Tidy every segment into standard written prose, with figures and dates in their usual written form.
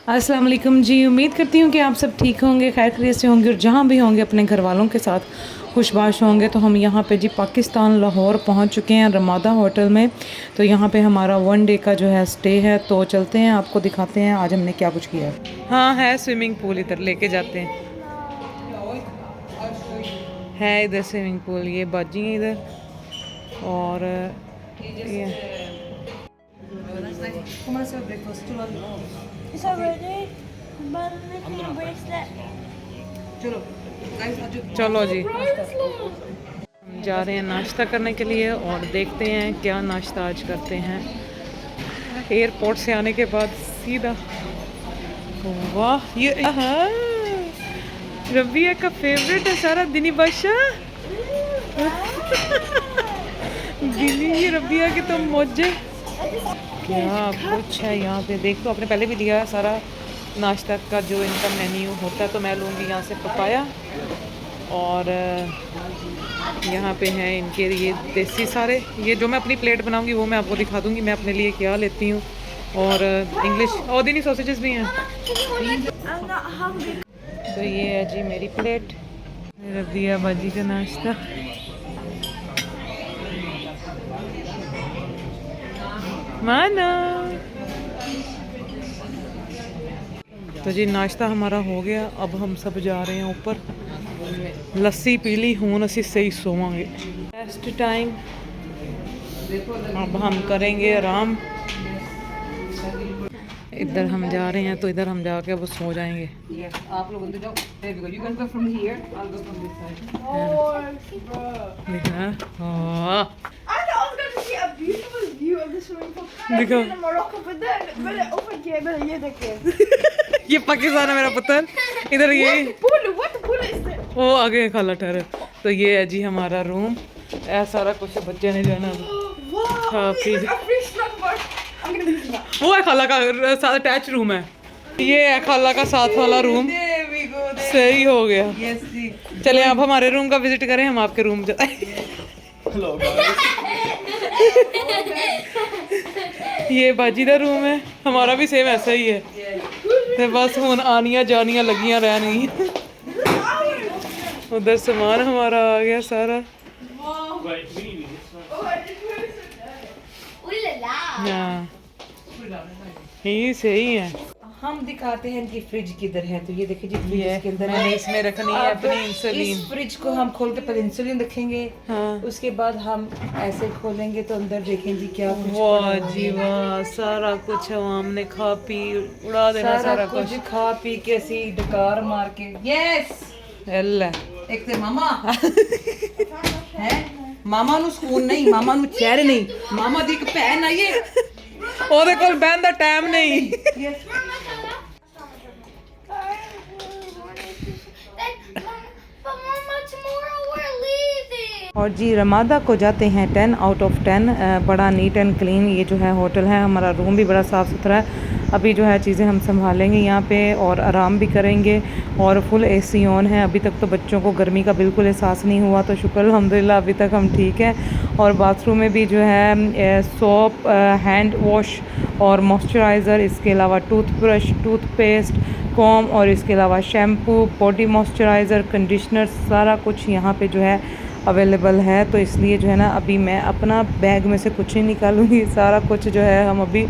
अस्सलाम वालेकुम जी। उम्मीद करती हूँ कि आप सब ठीक होंगे, खैर खैरियत से होंगे और जहाँ भी होंगे अपने घर वालों के साथ खुशबाश होंगे। तो हम यहाँ पे जी पाकिस्तान लाहौर पहुँच चुके हैं रमादा होटल में। तो यहाँ पे हमारा 1 डे का जो है स्टे है। तो चलते हैं, आपको दिखाते हैं आज हमने क्या कुछ किया है। हाँ है स्विमिंग पूल, इधर लेके जाते हैं। है इधर स्विमिंग पूल, ये बाजी है इधर और ये It's already, but making a bracelet. चलो जी हम जा रहे हैं नाश्ता करने के लिए और देखते हैं क्या नाश्ता आज करते हैं। एयरपोर्ट से आने के बाद सीधा, वाह ये रबिया का फेवरेट है सारा दिनी बादशाह। दिनी ये रबिया के तो मौजे क्या कुछ है यहाँ पे। देख तो आपने पहले भी लिया है सारा नाश्ता का जो इनका मेन्यू होता है। तो मैं लूँगी यहाँ से पपाया और यहाँ पे हैं इनके ये देसी सारे, ये जो मैं अपनी प्लेट बनाऊँगी वो मैं आपको दिखा दूँगी मैं अपने लिए क्या लेती हूँ। और इंग्लिश ओदिनी सॉसेजेस भी हैं। तो ये है जी मेरी प्लेट, मेरा दिया बाजी का नाश्ता। माना तो जी नाश्ता हमारा हो गया। अब हम सब जा रहे हैं ऊपर। लस्सी पी ली हूँ असी सही सोवांगे। रेस्ट टाइम, अब हम करेंगे आराम। इधर हम जा रहे हैं तो इधर हम जाके अब सो जाएंगे। आप लोग अंदर जाओ। There we go. You can go from here. I'll go from this side. देखना हाँ I thought I was going to see a beautiful view of the swimming pool. Like Dico. in Morocco, but then over here, but ये देखिए. ये पाकिस्तान है मेरा पुत्र। इधर ये What pool is this? वो आगे खाला ठहरे। तो ये है जी हमारा रूम। ऐसा सारा कुछ बच्चे ने जो है ना Wow. हाँ, This is a free slug bar. I'm gonna use that. वो है खाला का साथ अटैच रूम है। ये है खाला का साथ वाला room. There we go. There. सही हो गया। Yes, जी. चले आप हमारे रूम का विजिट करें, हम आपके रूम जाए। ये बाजी का रूम है, हमारा भी सेम ऐसा ही है। तो बस हुन आनियां जानियां लगियां रहनी। उधर सामान हमारा आ गया सारा। हाँ ये सही है। हम दिखाते हैं इनकी फ्रिज किधर है। तो ये देखिए जी फ्रिज ये के अंदर मैंने इसमें रखनी है अपनी इंसुलिन। इस फ्रिज को हम खोल के पहले इंसुलिन रखेंगे। हाँ उसके बाद हम ऐसे खोलेंगे तो अंदर देखें जी क्या कुछ वाह जी वाह, सारा कुछ हमने खा पी उड़ा देना सारा कुछ। खा पी के सी डकार मार के। यस अल्लाह एक ते मामा है, मामा नु ਸਕੂਨ ਨਹੀਂ, ਮਾਮਾ ਨੂੰ ਚੈਨ ਨਹੀਂ, ਮਾਮਾ ਦੀ ਇੱਕ ਭੈਣ ਆਈ ਹੈ ਉਹਦੇ ਕੋਲ ਬਹਿਣ ਦਾ ਟਾਈਮ ਨਹੀਂ। But Mama, tomorrow we're leaving. और जी रमादा को जाते हैं 10 आउट ऑफ 10। बड़ा नीट एंड क्लीन ये जो है होटल है। हमारा रूम भी बड़ा साफ़ सुथरा है। अभी जो है चीज़ें हम संभालेंगे यहाँ पे और आराम भी करेंगे और फुल एसी ऑन है। अभी तक तो बच्चों को गर्मी का बिल्कुल एहसास नहीं हुआ, तो शुक्र अल्हम्दुलिल्लाह अभी तक हम ठीक हैं। और बाथरूम में भी जो है सोप, हैंड वॉश और मॉइस्चराइज़र, इसके अलावा टूथब्रश, टूथपेस्ट, कॉम और इसके अलावा शैम्पू, बॉडी मॉइस्चराइज़र, कंडीशनर, सारा कुछ यहाँ पे जो है अवेलेबल है। तो इसलिए जो है ना अभी मैं अपना बैग में से कुछ नहीं निकालूंगी, सारा कुछ जो है हम अभी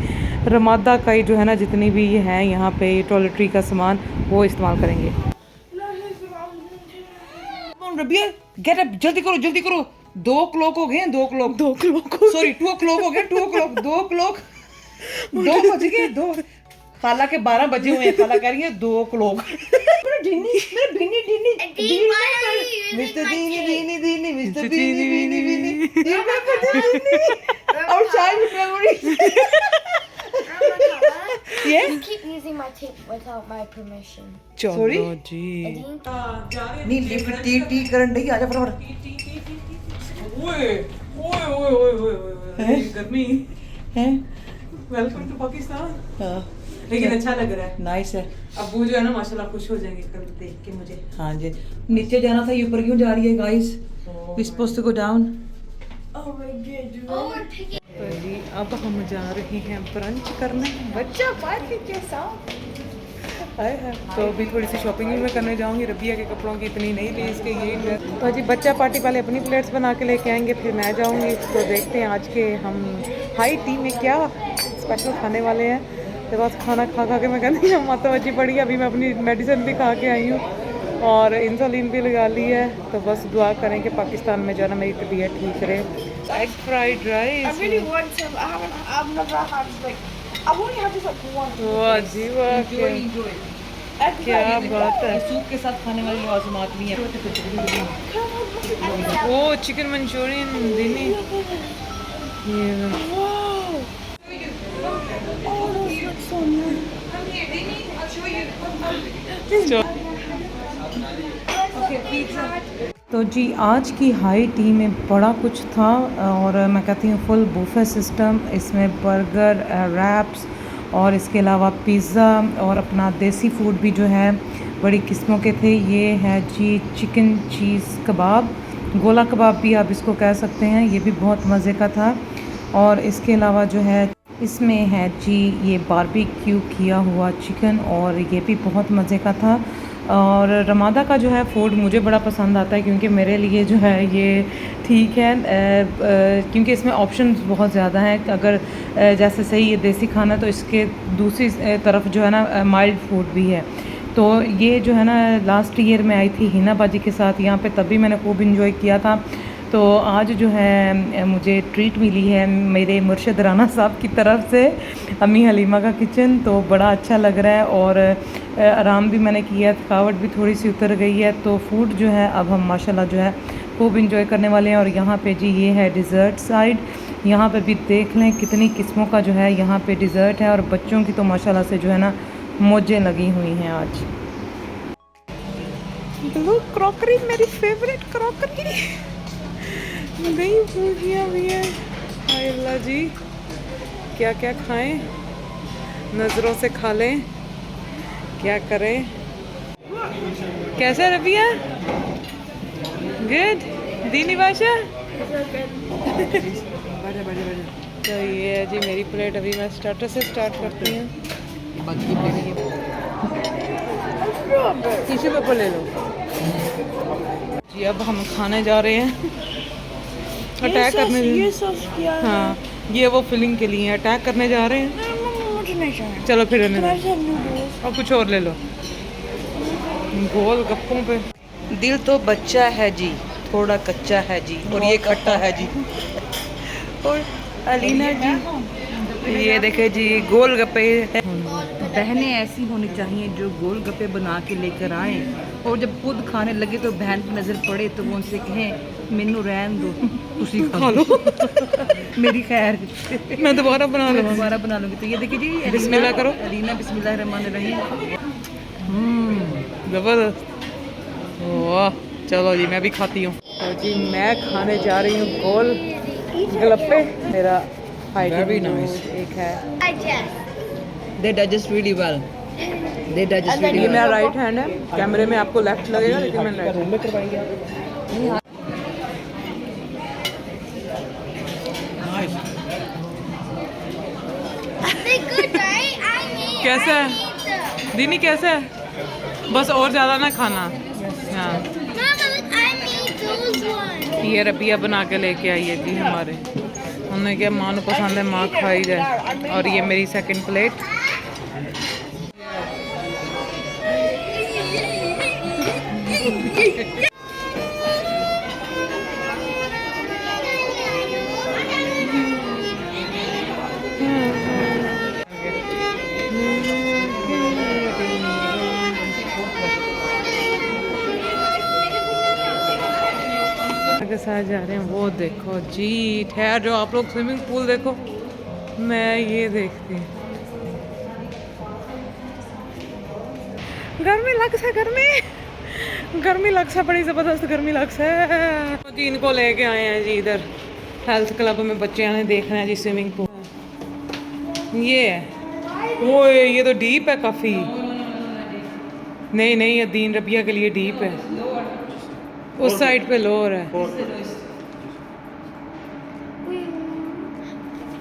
रमादा का ही जो है ना जितनी भी है यहाँ पे टॉयलेटरी का सामान वो इस्तेमाल करेंगे। रबिया गेट अप, जल्दी करो 2 o'clock हो गए हैं। 2 o'clock, 2 o'clock सॉरी 2 o'clock हो गए। 2 o'clock 2 o'clock 2 बज गए। 2 खाला के 12 बजे हुए हैं। खाला कह रही है 2 o'clock। मेरा डीनी मिस्टर दीनी मिस्टर दीनी और child memory. You keep using my tape without my permission. चलो जी नहीं लिफ्ट टी करन नहीं। आजा फटाफट। ओए गर्मी हैं? Welcome to Pakistan. हाँ लेकिन अच्छा लग रहा है। नाइस है। अब्बू जो है ना माशाल्लाह खुश हो जाएंगे कल देख के मुझे। हाँ जी, नीचे जाना था, ये ऊपर क्यों जा रही है guys? We supposed to go down. Oh my god. तो जी अब हम जा रहे हैं ब्रंच करने। बच्चा पार्टी के साथ आए हैं तो अभी थोड़ी सी शॉपिंग भी मैं करने जाऊंगी। रबिया के कपड़ों की इतनी नहीं ली, इसके यही ड्रेस। तो जी बच्चा पार्टी वाले अपनी प्लेट्स बना के लेके आएंगे, फिर मैं जाऊंगी। तो देखते हैं आज के हम हाई टी में क्या स्पेशल खाने वाले हैं। तो बस खाना खा खा के मैं कहती हूँ मातवजी पड़ी। अभी मैं अपनी मेडिसिन भी खा के आई हूँ और इंसुलिन भी लगा ली है। तो बस दुआ करें कि पाकिस्तान में जो है ना मेरी तबीयत ठीक रहे। Egg fried I rice, really want some. I've never had like. I've only had this like once. वाह जी वाह, क्या बात है। सूप के साथ खाने वाली लाजमात भी है। वो चिकन मंचूरियन दीनी, ये लो। Wow. Oh, those look so nice. तो जी आज की हाई टी में बड़ा कुछ था और मैं कहती हूँ फुल बुफे सिस्टम। इसमें बर्गर, रैप्स और इसके अलावा पिज़्ज़ा और अपना देसी फूड भी जो है बड़ी किस्मों के थे। ये है जी चिकन चीज़ कबाब, गोला कबाब भी आप इसको कह सकते हैं, ये भी बहुत मज़े का था। और इसके अलावा जो है इसमें है जी ये बारबेक्यू किया हुआ चिकन और ये भी बहुत मज़े का था। और रमादा का जो है फूड मुझे बड़ा पसंद आता है क्योंकि मेरे लिए जो है ये ठीक है, क्योंकि इसमें ऑप्शंस बहुत ज़्यादा हैं। अगर जैसे सही ये देसी खाना तो इसके दूसरी तरफ जो है ना माइल्ड फूड भी है। तो ये जो है ना लास्ट ईयर में आई थी हिना बाजी के साथ यहाँ पे, तभी मैंने खूब इंजॉय किया था। तो आज जो है मुझे ट्रीट मिली है मेरे मुर्शिद राना साहब की तरफ से, अम्मी हलीमा का किचन। तो बड़ा अच्छा लग रहा है और आराम भी मैंने किया, थकावट भी थोड़ी सी उतर गई है। तो फूड जो है अब हम माशाल्लाह जो है खूब इंजॉय करने वाले हैं। और यहाँ पे जी ये है डिज़र्ट साइड, यहाँ पे भी देख लें कितनी किस्मों का जो है यहाँ पे डिज़र्ट है। और बच्चों की तो माशाल्लाह से जो है ना मौजें लगी हुई हैं आज। ब्लू क्रॉकरी, मेरी फेवरेट क्रॉकरी, दही फूलियाँ भी है। हाय अल्लाह जी, क्या क्या खाएं, नज़रों से खा लें, क्या करें। कैसा है रबिया? गुड दीनी बाशा। तो ये है जी मेरी प्लेट, अभी मैं स्टार्टर से स्टार्ट करती हूँ। टिश्यू पेपर ले लो जी। अब हम खाने जा रहे हैं, अटैक करने। ये सॉस किया है। हाँ ये वो फिलिंग के लिए अटैक करने जा रहे हैं। मुझे नहीं चाहिए। चलो फिर रहने Can I दो, have noodles? और कुछ और ले लो। गोल गप्पों पे दिल तो बच्चा है जी, थोड़ा कच्चा है जी, और ये खट्टा है जी। और अलीना जी ये देखे जी गोल गप्पे। बहनें ऐसी होनी चाहिए जो गोल गप्पे बना के लेकर आए और जब खुद खाने लगे तो बहन की नज़र पड़े तो वो उनसे कहें मैनू रहन दो, उसी खा लो। मेरी खैर मैं दोबारा बना लूँगा। दोबारा बना लूँगी। तो ये देखिए जी, बिस्मिल्लाह करो। अलीना बिस्मिल्लाह रहमान रहीम। ज़बरदस्त, वाह। चलो जी मैं भी खाती हूँ। तो जी मैं खाने जा रही हूँ गोल गप्पे। मेरा Very जो nice. एक है, I guess. They digest really well. They digest And then really ये well. मेरा राइट हैंड है। कैमरे में आपको लेफ्ट लगेगा लेकिन मैं राइट। रूम में करवाएंगे They're good, right? I need. कैसा I है need them. दीनी, कैसा है? बस और ज़्यादा ना खाना। हाँ Mama, look, I need those ones. ये रबिया बना के लेके आई है जी हमारे। हमने क्या माँ को पसंद है, माँ खाई जाए। और ये मेरी सेकंड प्लेट। के साथ जा रहे हैं, वो देखो जी। ठहर जो आप लोग स्विमिंग पूल देखो, मैं ये देखती हूँ। गर्मी लग से, गर्मी लग सा, बड़ी ज़बरदस्त गर्मी लग से जी। इनको लेके आए हैं जी इधर हेल्थ क्लब में, बच्चे आने देख रहे हैं जी स्विमिंग पूल। ये है वो, ये तो डीप है काफ़ी। नहीं नहीं ये दीन रबिया के लिए डीप है, उस साइड पे लोअर है।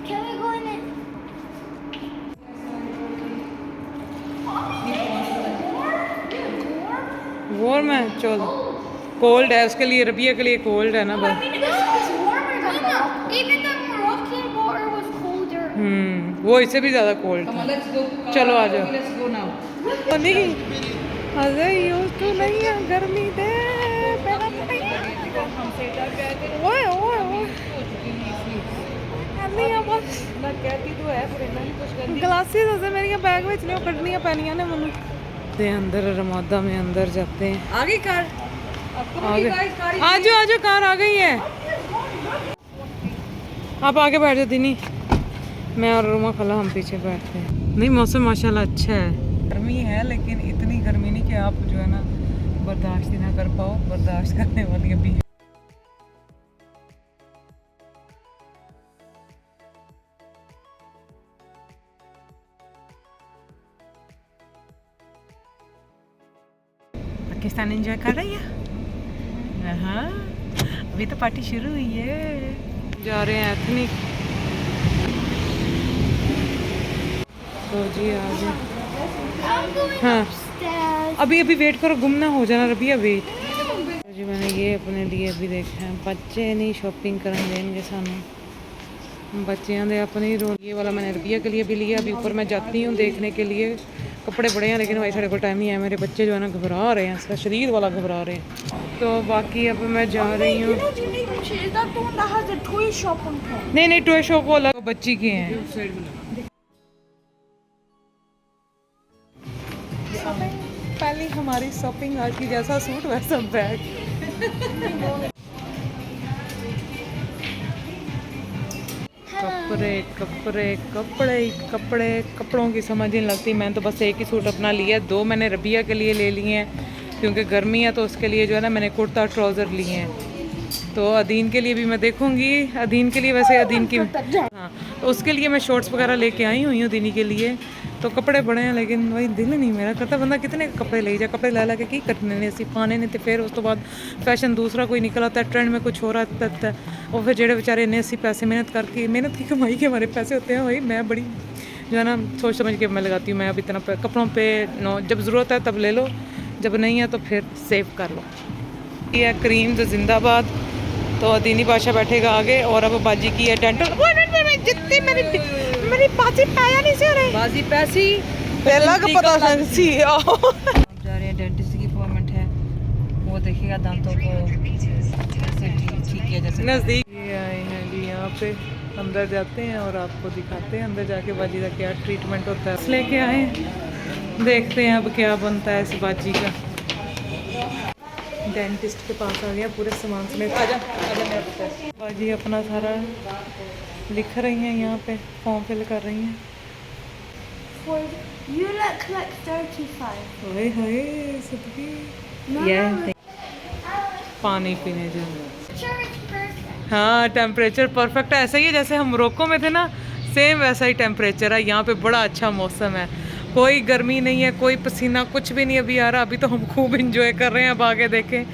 Can we go in it? Warm है, चलो कोल्ड है उसके लिए, रबिया के लिए कोल्ड है ना बस। वो इससे भी ज़्यादा कोल्ड था। चलो आ जाओ। नहीं अरे यूज तो नहीं है गर्मी दे ओए ओए ओए ग्लासेस असे मेरी बैग में नहीं कटनियां पैनियां ने मनु दे अंदर रमादा में अंदर जाते हैं। आ गई कार, आजो आजो कार आ गई है। आप आगे बैठ जाती नहीं, मैं और रुमा खला हम पीछे बैठते हैं। नहीं मौसम माशाल्लाह अच्छा है, गर्मी है लेकिन इतनी गर्मी नहीं कि आप जो है ना बर्दाश्त ही ना कर पाओ, बर्दाश्त करने वाली अभी है। पाकिस्तान एंजॉय कर रही है। हाँ अभी तो पार्टी शुरू हुई है। जा रहे हैं एथनिक। तो जी आ गए। हाँ अभी अभी वेट करो, गुम ना हो जाना रबिया, वेट। जी मैंने ये अपने लिए अभी देखा है, बच्चे नहीं शॉपिंग करन देंगे सानू, बच्चियां दे अपने ही रोल। ये वाला मैंने रबिया के लिए भी लिया। अभी ऊपर मैं जाती हूँ देखने के लिए, कपड़े बड़े हैं लेकिन भाई साढ़े को टाइम नहीं है। मेरे बच्चे जो है ना घबरा रहे हैं, इसका शरीर वाला घबरा रहे हैं। तो बाकी अब मैं जा रही हूँ। नहीं नहीं टॉय शॉप वो अलग बच्ची के हैं। पहली हमारी शॉपिंग आज की, जैसा सूट वैसा बैग। कपड़े कपड़े कपड़े कपड़े कपड़ों की समझ नहीं लगती। मैंने तो बस एक ही सूट अपना लिया, 2 मैंने रबिया के लिए ले लिए हैं क्योंकि गर्मी है, तो उसके लिए जो है ना मैंने कुर्ता ट्राउज़र लिए हैं। तो अदीन के लिए भी मैं देखूंगी, अदीन के लिए वैसे अदीन की हाँ तो उसके लिए मैं शॉर्ट्स वगैरह लेके आई हुई हूँ दीनी के लिए। तो कपड़े बड़े हैं लेकिन वही दिल नहीं मेरा करता, बंदा कितने कपड़े ले जाए, कपड़े ला के की कटने ने सी पाने ने, तो फिर उस तो बाद फैशन दूसरा कोई निकल आता है, ट्रेंड में कुछ हो रहा है। और फिर जेड़े बेचारे इन्ने सी पैसे मेहनत की कमाई के हमारे पैसे होते हैं, वही मैं बड़ी जो है ना सोच समझ के मैं लगाती हूँ। मैं अब इतना कपड़ों पर जब ज़रूरत है तब ले लो, जब नहीं है तो फिर सेव कर लो। ये क्रीम तो जिंदाबाद। तो दीनी बादशाह बैठेगा आगे और अब बाजी की है डेंटल। जितनी मेरी बाजी पाया नहीं से रहे बाजी पैसी पहला का पता सी जा रहे हैं। डेंटिस्ट की अपॉइंटमेंट है, वो देखिएगा दांतों को ठीक किया जैसे। नज़दीक ये आए हैं जी, यहाँ पे अंदर जाते हैं और आपको दिखाते हैं अंदर जाके बाजी का क्या ट्रीटमेंट होता है। लेके आए देखते हैं अब क्या बनता है इस बाजी का। डेंटिस्ट के पास आ गया पूरे सामान समेत। आजा मेरा पुत्र। बाजी अपना सारा लिख रही हैं, यहाँ पे फॉर्म फिल कर रही हैं। You look like 35. हाय हाय सदकी। पानी पीने जाना। हाँ टेम्परेचर परफेक्ट है, ऐसा ही है जैसे हम मोरक्को में थे ना, सेम वैसा ही टेम्परेचर है। यहाँ पे बड़ा अच्छा मौसम है, कोई गर्मी नहीं है, कोई पसीना कुछ भी नहीं अभी आ रहा। अभी तो हम खूब इंजॉय कर रहे हैं। अब आगे देखें,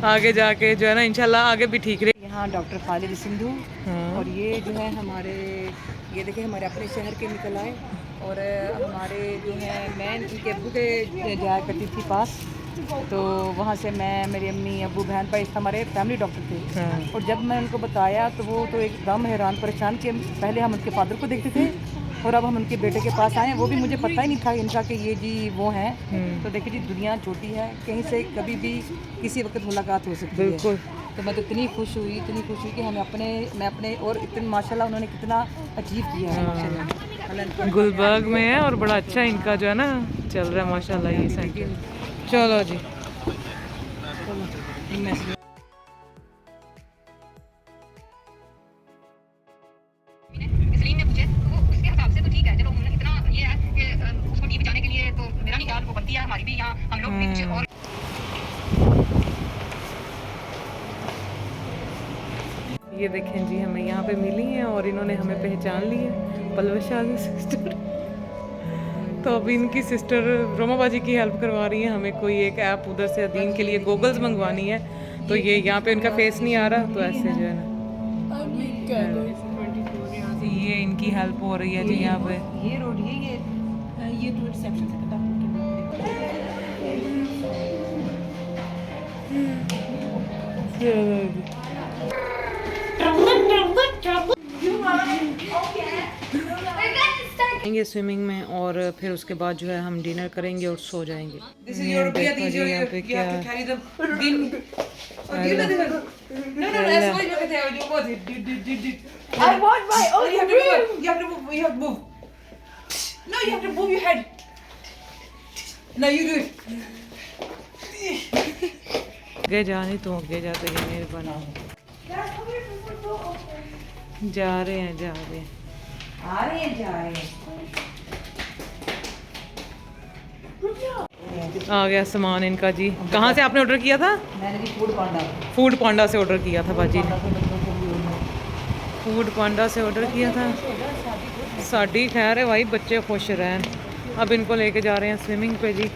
आगे जाके जो है ना इंशाल्लाह आगे भी ठीक रहे। यहाँ डॉक्टर खालिद सिंधु। हाँ। और ये जो है हमारे, ये देखिए हमारे अपने शहर के निकल आए। और हमारे जो है मैं इनके अब्बू के जाया करती थी पास, तो वहाँ से मैं, मेरी अम्मी, अब्बू, बहन भाई हमारे फैमिली डॉक्टर थे। हाँ। और जब मैं उनको बताया तो वो तो एकदम हैरान परेशान कि पहले हम उनके फादर को देखते थे और अब हम उनके बेटे के पास आए। वो भी मुझे पता ही नहीं था इनका कि ये जी वो हैं। तो देखिए जी दुनिया छोटी है, कहीं से कभी भी किसी वक्त मुलाकात हो सकती है। बिल्कुल। तो मैं तो इतनी खुश हुई कि हमें मैं अपने और इतने माशाल्लाह उन्होंने कितना अचीव किया है माशाल्लाह। गुलबर्ग में है और बड़ा अच्छा इनका जो है ना चल रहा है माशाल्लाह ये सेंटर। चलो जी इसलिए ने पूछे तो उसके हिसाब से तो ठीक है। चलो उन्होंने इतना ये है कि उसको टीवी जाने के लिए तो मेरा नहीं ख्याल वो बनती है, हमारी भी यहाँ हम लोग भी कुछ और। ये देखें जी हमें यहाँ पे मिली हैं और इन्होंने हमें पहचान ली है, पलवश आज़ी सिस्टर। तो अभी इनकी सिस्टर रोमा बाजी की हेल्प करवा रही है हमें। कोई एक ऐप उधर से अदीन के लिए गोगल्स मंगवानी है, तो ये यहाँ पे इनका फेस नहीं आ रहा, तो ऐसे जो है ना ये इनकी हेल्प हो रही है जी यहाँ पे। ये रोड ये तो रिसेप्शन से पता जाएंगे स्विमिंग में और फिर उसके बाद जो है हम डिनर करेंगे और सो जाएंगे। This is your Rubia, these are your, you have to carry them. Din. Oh, give them. No, that's why you have to do what? I want my Oh, own you have to room. move. You have to move. You have to move. No, you have to move your head. No, you do it. आगे जाने तो आगे जाते हैं मेरे बना Dad, come here for some photos. जा रहे हैं जा रहे हैं। आ रहे हैं, जा रहे हैं। आ गया सामान इनका जी। कहाँ से आपने ऑर्डर किया था? मैंने भी फूड पांडा। फूड पांडा से ऑर्डर किया था बाजी ने। फूड पांडा से ऑर्डर किया था। साड़ी खैर है भाई, बच्चे खुश रहें। अब इनको लेके जा रहे हैं स्विमिंग पे जी।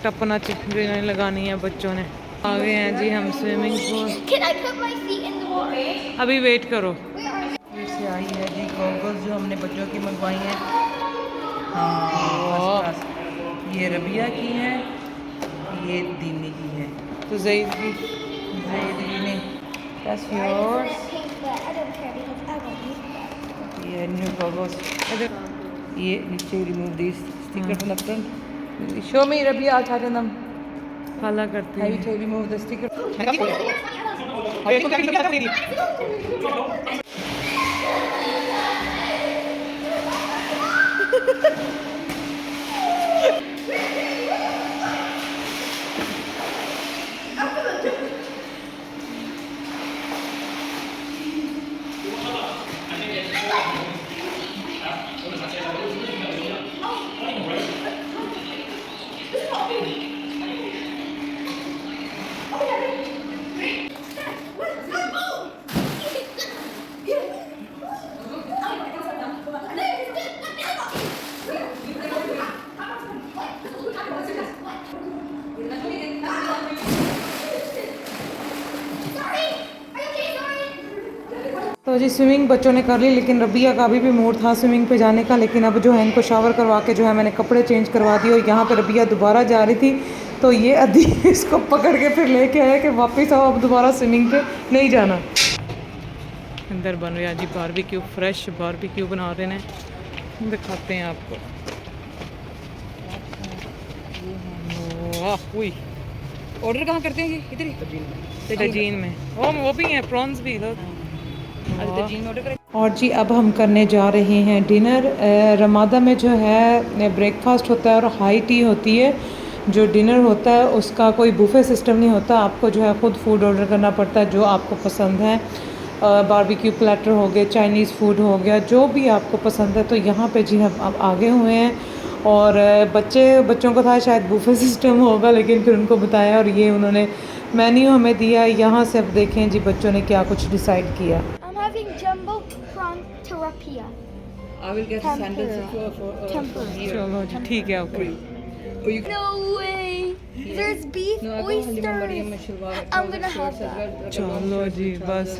टपना जो इन्हें लगानी है बच्चों ने। आ गए हैं जी हम swimming pool. Can I put my feet in the water? अभी वेट करो। फिर से आई है जी गॉगल्स जो हमने बच्चों की मंगवाई हैं। हाँ, first class। ये रबिया की है, ये दीनी की है। तो ज़ईद की दीनी ने that's I yours। pink, but I don't care because I don't need that. ये न्यू गॉगल्स। ये नीचे remove this sticker from the front. Show me Rabia, I'll tighten them। हाला करते Have हैं। you to remove the sticker? तो जी swimming बच्चों ने कर ली, लेकिन रबिया का अभी भी मूड था स्विमिंग पे जाने का। लेकिन अब जो है इनको शावर करवा के जो है मैंने कपड़े चेंज करवा दिए। और यहाँ पे रबिया दोबारा जा रही थी तो ये अदी इसको पकड़ के फिर लेके आया कि वापस आओ, अब दोबारा स्विमिंग पे नहीं जाना। अंदर बन रहा जी बारबेक्यू, फ्रेश बारबेक्यू बना रहे हैं, दिखाते हैं आपको। वाह हुई ऑर्डर कहाँ करते हैं ये? इधर ही तजीन में वो भी है, प्रॉन्स भी लोग। तजीन में ऑर्डर करें। और जी अब हम करने जा रहे हैं डिनर। रमादा में जो है ब्रेकफास्ट होता है और हाई टी होती है। जो डिनर होता है उसका कोई बुफे सिस्टम नहीं होता, आपको जो है ख़ुद फूड ऑर्डर करना पड़ता है जो आपको पसंद है। बारबेक्यू प्लेटर हो गए, चाइनीज़ फूड हो गया, जो भी आपको पसंद है। तो यहाँ पे जी हम अब आगे हुए हैं। और बच्चों को था शायद बुफे सिस्टम होगा, लेकिन फिर उनको बताया और ये उन्होंने मेन्यू हमें दिया। यहाँ से अब देखें जी बच्चों ने क्या कुछ डिसाइड किया। I'm having jumbo prawn tilapia. I will get sandals for here. चलो जी ठीक है, okay. No way. There's beef No, I got only one body oysters. and shalwar. I'm gonna have that. चलो जी बस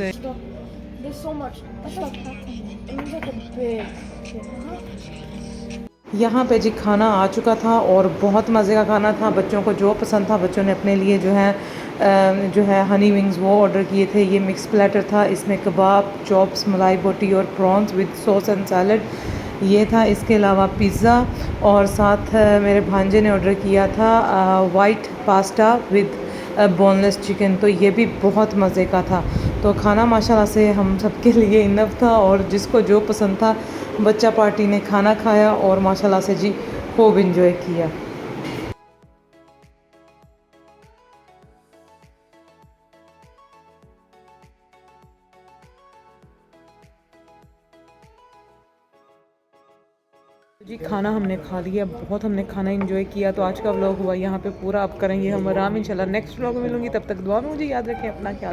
There's so much. That's like it looks like a big. यहाँ पे जी खाना आ चुका था और बहुत मज़े का खाना था। बच्चों को जो पसंद था बच्चों ने अपने लिए जो है हनी विंग्स वो ऑर्डर किए थे। ये मिक्स प्लेटर था, इसमें कबाब, चॉप्स, मलाई बोटी और prawns with sauce and salad ये था। इसके अलावा पिज़्ज़ा और साथ मेरे भांजे ने ऑर्डर किया था white pasta with boneless chicken. तो ये भी बहुत मज़े का था। तो खाना माशाल्लाह से हम सबके लिए इनफ था और जिसको जो पसंद था बच्चा पार्टी ने खाना खाया और माशाल्लाह से जी खूब इंजॉय किया। जी खाना हमने खा लिया, बहुत हमने खाना एंजॉय किया। तो आज का व्लॉग हुआ यहाँ पे पूरा। अब करेंगे हम आराम इंशाल्लाह। नेक्स्ट व्लॉग में मिलूंगी, तब तक दुआ में मुझे याद रखें, अपना ख्याल।